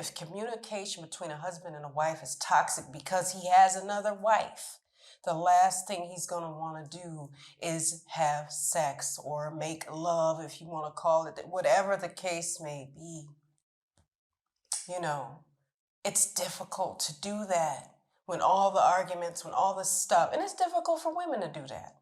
if communication between a husband and a wife is toxic because he has another wife, the last thing he's going to want to do is have sex or make love, if you want to call it, whatever the case may be. You know, it's difficult to do that when all the arguments, when all the stuff, and it's difficult for women to do that.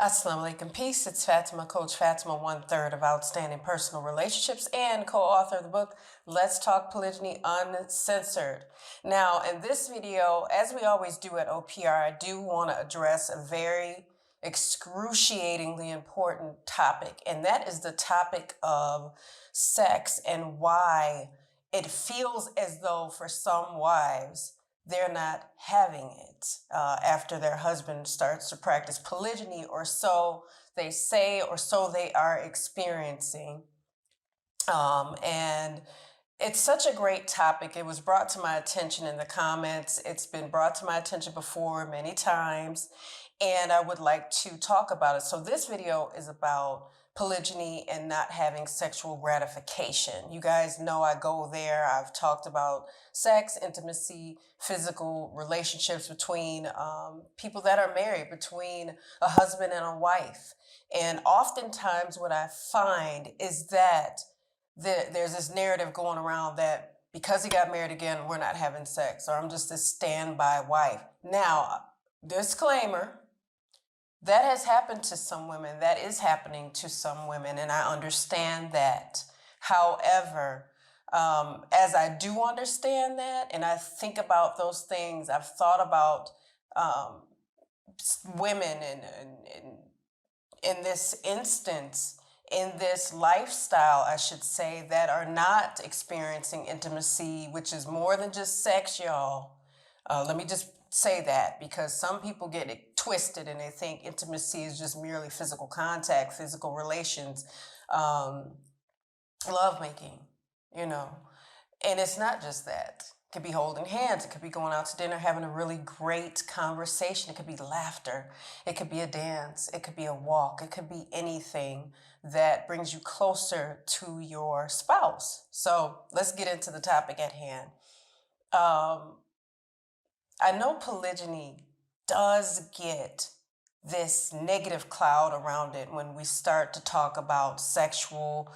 Assalamu alaikum, peace. It's Fatimah, Coach Fatimah, 1/3 of Outstanding Personal Relationships and co-author of the book, Let's Talk Polygyny Uncensored. Now, in this video, as we always do at OPR, I do want to address a very excruciatingly important topic, and that is the topic of sex and why it feels as though for some wives, they're not having it after their husband starts to practice polygyny, or so they say, or so they are experiencing. And it's such a great topic. It was brought to my attention in the comments. It's been brought to my attention before many times, and I would like to talk about it. So this video is about polygyny and not having sexual gratification. You guys know I go there. I've talked about sex, intimacy, physical relationships between people that are married, between a husband and a wife. And oftentimes what I find is that there's this narrative going around that because he got married again, we're not having sex, or I'm just this standby wife. Now, disclaimer, that has happened to some women. That is happening to some women, and I understand that. However, as I do understand that, and I think about those things, I've thought about women in this instance, in this lifestyle, I should say, that are not experiencing intimacy, which is more than just sex, y'all. Let me just say that, because some people get it twisted and they think intimacy is just merely physical contact, physical relations, lovemaking, you know. And it's not just that. It could be holding hands. It could be going out to dinner, having a really great conversation. It could be laughter. It could be a dance. It could be a walk. It could be anything that brings you closer to your spouse. So let's get into the topic at hand. I know polygyny does get this negative cloud around it when we start to talk about sexual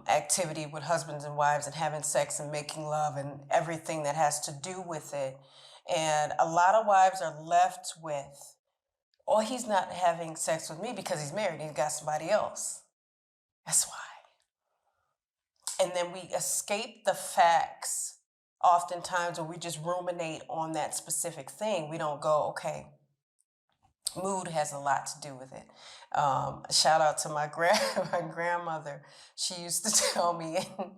activity with husbands and wives and having sex and making love and everything that has to do with it. And a lot of wives are left with, oh, he's not having sex with me because he's married. He's got somebody else. That's why. And then we escape the facts oftentimes, or we just ruminate on that specific thing. We don't go, okay, mood has a lot to do with it. Shout out to my grandmother. She used to tell me, and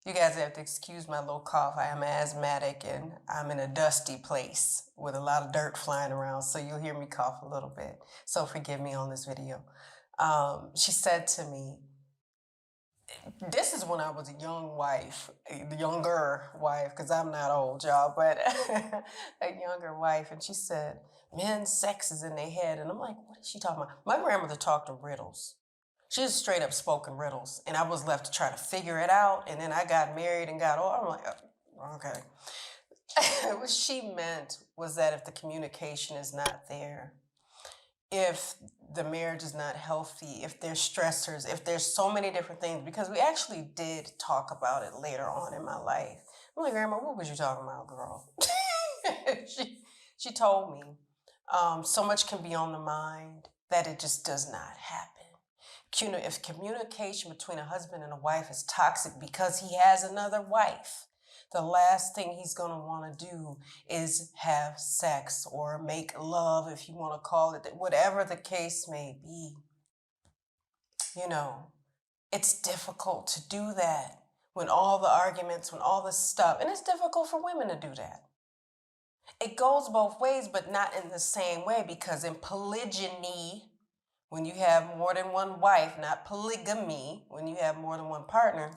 you guys have to excuse my little cough. I am asthmatic and I'm in a dusty place with a lot of dirt flying around, so you'll hear me cough a little bit. So forgive me on this video. She said to me, this is when I was a young wife, the younger wife, because I'm not old, y'all, but a younger wife. And she said, men's sex is in their head. And I'm like, what is she talking about? My grandmother talked in riddles. She just straight up spoke in riddles. And I was left to try to figure it out. And then I got married and got old. I'm like, oh, okay. What she meant was that if the communication is not there, if the marriage is not healthy, if there's stressors, if there's so many different things, because we actually did talk about it later on in my life. I'm like, Grandma, what was you talking about, girl? she told me so much can be on the mind that it just does not happen. If communication between a husband and a wife is toxic because he has another wife, the last thing he's going to want to do is have sex or make love, if you want to call it, whatever the case may be. You know, It's difficult to do that when all the arguments, when all the stuff, and it's difficult for women to do that. It goes both ways, but not in the same way, because in polygyny, when you have more than one wife, not polygamy, when you have more than one partner,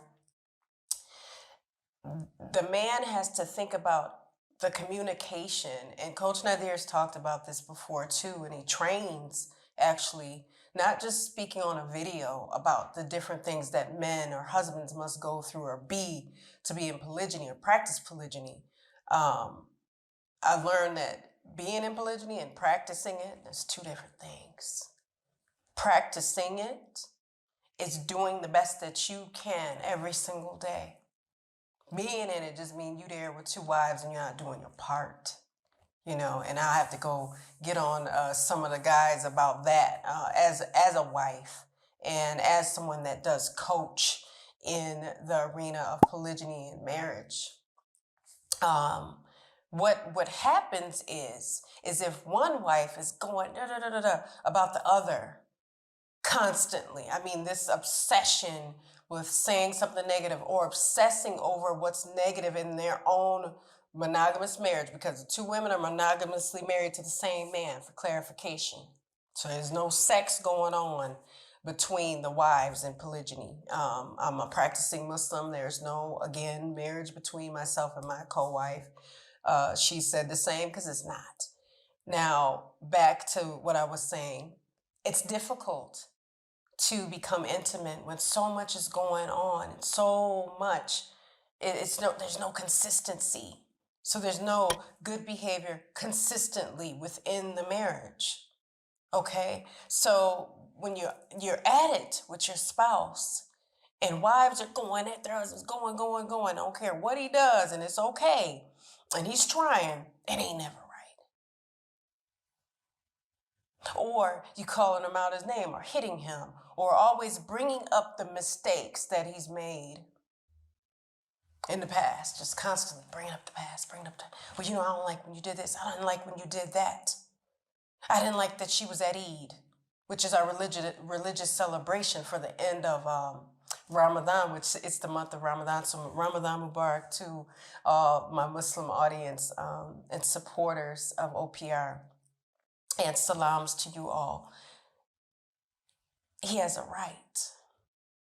the man has to think about the communication. And Coach Nazir's talked about this before too, and he trains actually, not just speaking on a video about the different things that men or husbands must go through or be to be in polygyny or practice polygyny. I learned that being in polygyny and practicing it, there's two different things. Practicing it is doing the best that you can every single day. Being in it just means you there with two wives and you're not doing your part, you know. And I have to go get on some of the guys about that as a wife and as someone that does coach in the arena of polygyny and marriage. What happens is if one wife is going about the other constantly, I mean, this obsession with saying something negative or obsessing over what's negative in their own monogamous marriage, because the two women are monogamously married to the same man, for clarification. So there's no sex going on between the wives in polygyny. I'm a practicing Muslim. There's no, again, marriage between myself and my co-wife. She said the same, because it's not. Now, back to what I was saying. It's difficult to become intimate when so much is going on, and so much, there's no consistency. So there's no good behavior consistently within the marriage. Okay? So when you're at it with your spouse, and wives are going at their husbands, going, I don't care what he does, and it's okay, and he's trying, it ain't never right. Or you calling him out his name, or hitting him, or always bringing up the mistakes that he's made in the past, just constantly bringing up the past, well, you know, I don't like when you did this. I didn't like when you did that. I didn't like that she was at Eid, which is our religious celebration for the end of Ramadan, which it's the month of Ramadan. So Ramadan Mubarak to my Muslim audience and supporters of OPR. And salams to you all. He has a right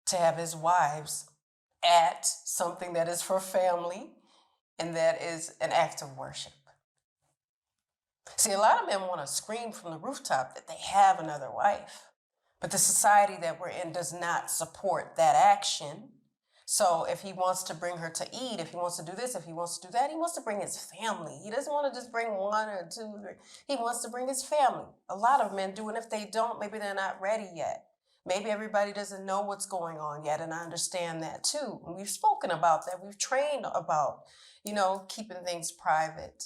to have his wives at something that is for family and that is an act of worship. See, a lot of men want to scream from the rooftop that they have another wife, but the society that we're in does not support that action. So if he wants to bring her to eat, if he wants to do this, if he wants to do that, he wants to bring his family. He doesn't want to just bring one or two. He wants to bring his family. A lot of men do, and if they don't, maybe they're not ready yet. Maybe everybody doesn't know what's going on yet, and I understand that too. And we've spoken about that. We've trained about, you know, keeping things private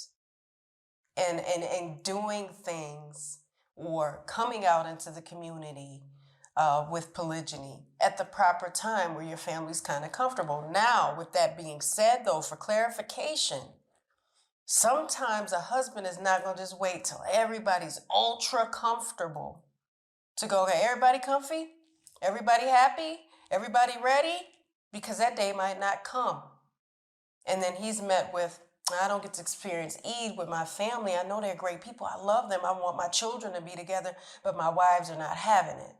and doing things or coming out into the community with polygyny at the proper time where your family's kind of comfortable. Now, with that being said, though, for clarification, sometimes a husband is not going to just wait till everybody's ultra comfortable to go, okay, everybody comfy? Everybody happy? Everybody ready? Because that day might not come. And then he's met with, I don't get to experience Eid with my family. I know they're great people. I love them. I want my children to be together, but my wives are not having it.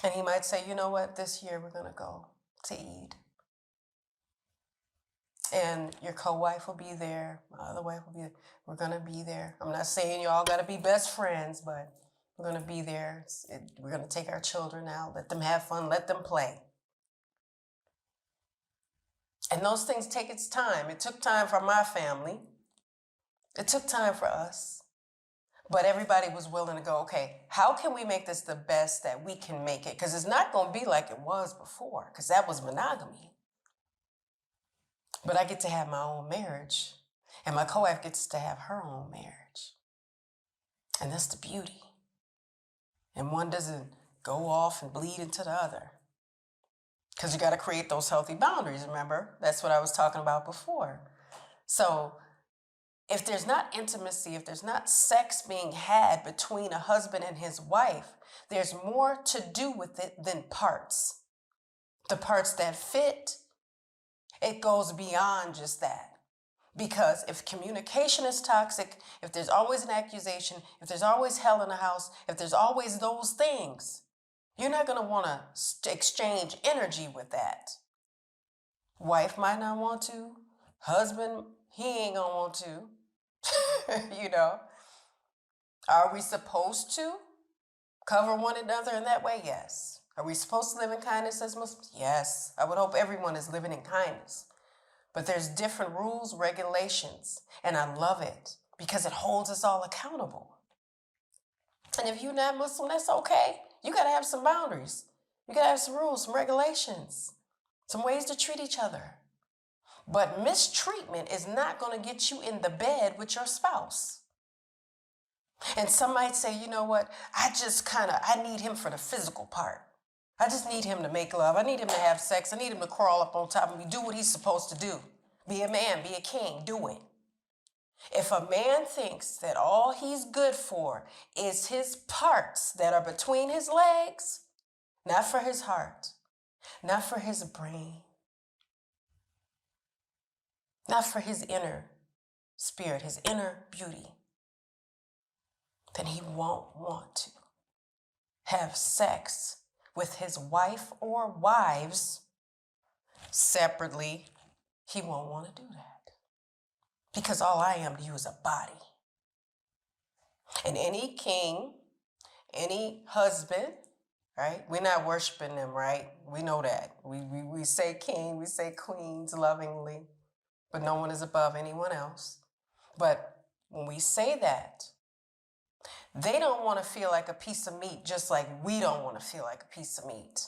And he might say, you know what, this year we're going to go to Eid. And your co-wife will be there. My other wife will be there. We're going to be there. I'm not saying you all got to be best friends, but we're going to be there. We're going to take our children out, let them have fun, let them play. And those things take its time. It took time for my family. It took time for us. But everybody was willing to go, okay, how can we make this the best that we can make it? Because it's not going to be like it was before, because that was monogamy. But I get to have my own marriage, and my co-wife gets to have her own marriage. And that's the beauty. And one doesn't go off and bleed into the other. Because you got to create those healthy boundaries, remember? That's what I was talking about before. So if there's not intimacy, if there's not sex being had between a husband and his wife, there's more to do with it than parts. The parts that fit, it goes beyond just that. Because if communication is toxic, if there's always an accusation, if there's always hell in the house, if there's always those things, you're not going to want to exchange energy with that. Wife might not want to. Husband, he ain't going to want to. You know. Are we supposed to cover one another in that way? Yes. Are we supposed to live in kindness as Muslims? Yes. I would hope everyone is living in kindness. But there's different rules, regulations, and I love it because it holds us all accountable. And if you're not Muslim, that's okay. You got to have some boundaries. You got to have some rules, some regulations, some ways to treat each other. But mistreatment is not going to get you in the bed with your spouse. And some might say, you know what, I need him for the physical part. I just need him to make love. I need him to have sex. I need him to crawl up on top of me, do what he's supposed to do. Be a man, be a king, do it. If a man thinks that all he's good for is his parts that are between his legs, not for his heart, not for his brain, not for his inner spirit, his inner beauty, then he won't want to have sex with his wife or wives separately. He won't want to do that because all I am to you is a body. And any king, any husband, right? We're not worshiping them, right? We know that. We say king, we say queens lovingly, but no one is above anyone else. But when we say that, they don't want to feel like a piece of meat, just like we don't want to feel like a piece of meat.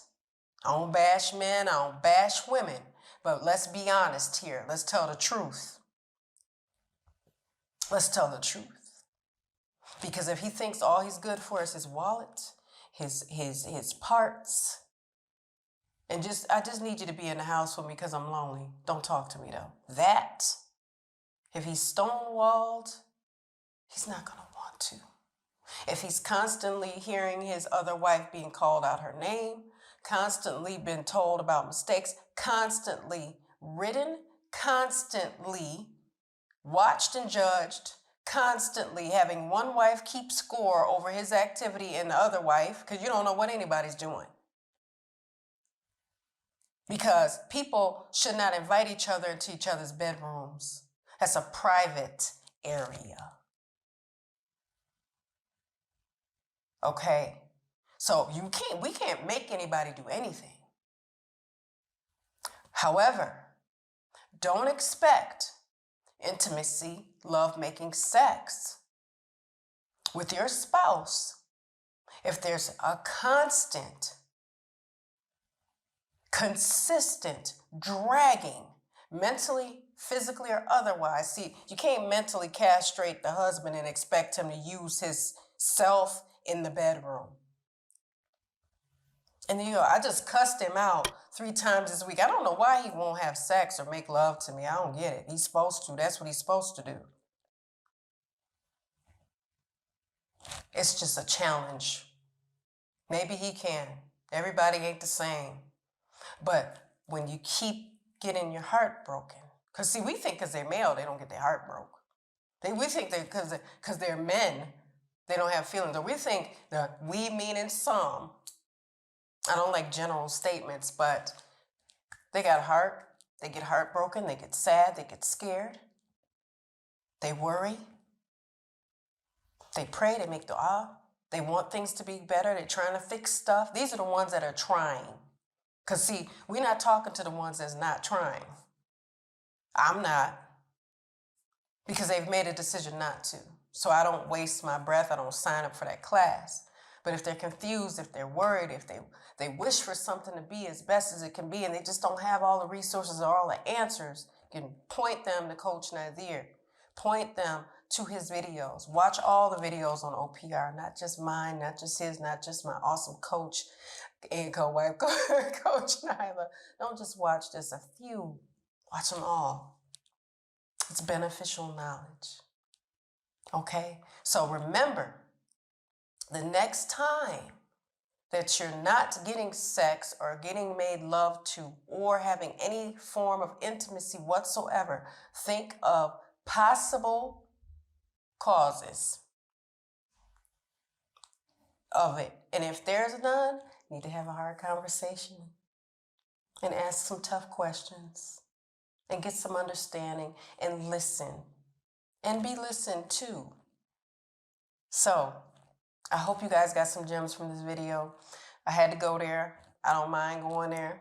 I don't bash men, I don't bash women, but let's be honest here. Let's tell the truth. Let's tell the truth. Because if he thinks all he's good for is his wallet, his parts, and I just need you to be in the house with me because I'm lonely. Don't talk to me though. That, if he's stonewalled, he's not going to want to. If he's constantly hearing his other wife being called out her name, constantly been told about mistakes, constantly ridden, constantly watched and judged, constantly having one wife keep score over his activity and the other wife, because you don't know what anybody's doing. Because people should not invite each other into each other's bedrooms. That's a private area. Okay, so we can't make anybody do anything. However, don't expect intimacy, love-making sex with your spouse if there's a consistent dragging, mentally, physically, or otherwise. See, you can't mentally castrate the husband and expect him to use his self in the bedroom. And I just cussed him out 3 times this week. I don't know why he won't have sex or make love to me. I don't get it. He's supposed to. That's what he's supposed to do. It's just a challenge. Maybe he can. Everybody ain't the same. But when you keep getting your heart broken, because see, we think because they're male, they don't get their heart broke. We think that because they're men, they don't have feelings. Or we think that we meaning some. I don't like general statements, but they got heart. They get heartbroken. They get sad. They get scared. They worry. They pray. They make dua. They want things to be better. They're trying to fix stuff. These are the ones that are trying. Because see, we're not talking to the ones that's not trying. I'm not. Because they've made a decision not to. So I don't waste my breath. I don't sign up for that class. But if they're confused, if they're worried, if they wish for something to be as best as it can be and they just don't have all the resources or all the answers, you can point them to Coach Nazir. Point them to his videos. Watch all the videos on OPR, not just mine, not just his, not just my awesome coach and co-wife, Coach Nyla. Don't just watch just a few. Watch them all. It's beneficial knowledge. Okay? So remember, the next time that you're not getting sex or getting made love to or having any form of intimacy whatsoever, think of possible causes of it. And if there's none, you need to have a hard conversation and ask some tough questions and get some understanding and listen and be listened to. So I hope you guys got some gems from this video. I had to go there. I don't mind going there.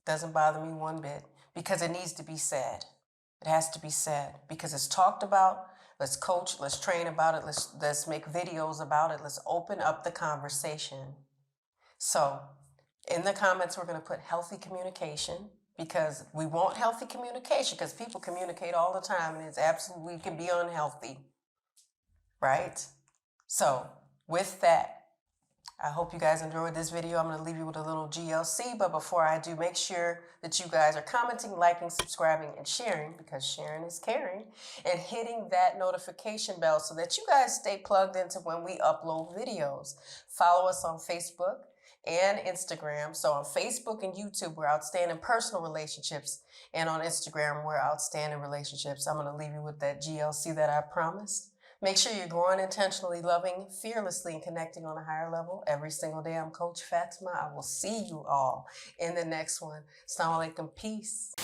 Doesn't bother me one bit because it needs to be said. It has to be said because it's talked about. Let's coach, let's train about it. Let's make videos about it. Let's open up the conversation. So in the comments, we're going to put healthy communication because we want healthy communication because people communicate all the time and it's absolutely can be unhealthy, right? So with that, I hope you guys enjoyed this video. I'm going to leave you with a little GLC, but before I do, make sure that you guys are commenting, liking, subscribing, and sharing because sharing is caring, and hitting that notification bell so that you guys stay plugged into when we upload videos. Follow us on Facebook and Instagram. So on Facebook and YouTube, we're Outstanding Personal Relationships, and on Instagram, we're Outstanding Relationships. I'm going to leave you with that GLC that I promised. Make sure you're growing intentionally, loving fearlessly, and connecting on a higher level every single day. I'm Coach Fatimah. I will see you all in the next one. Assalamu alaikum. Peace.